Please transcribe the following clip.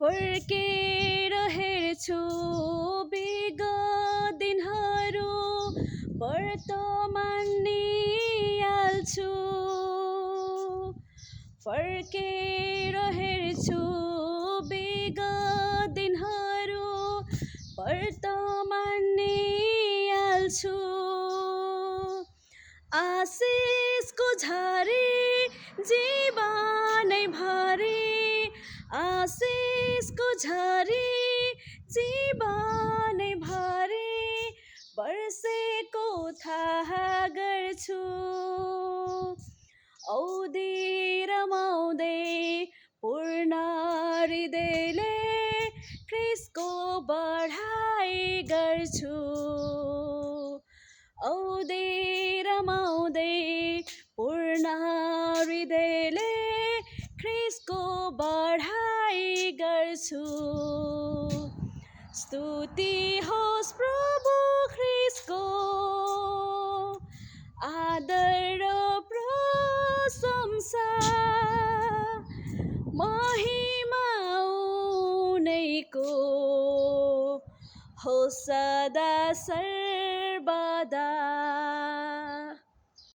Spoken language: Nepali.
फर्केर हेर्छु विगत दिनहरू वर्तमान निहाल्छु फर्केर हेर्छु विगत दिनहरू वर्तमान निहाल्छु आशिषको झरी जीवनै भरि आशिषको झरी जीवनै भरि वर्षेको थाहा गर्छु औधी रमाउँदै पूर्ण हृदयले ख्रिस्टको बढाइ गर्छु औधी रमाउँदै पूर्ण हृदयले ख्रिस्टको बढाइ गर्छु स्तुति होस् प्रभु ख्रिस्टको आदर र प्रशंसा महिमा उनैको होस् सदा सर्वदा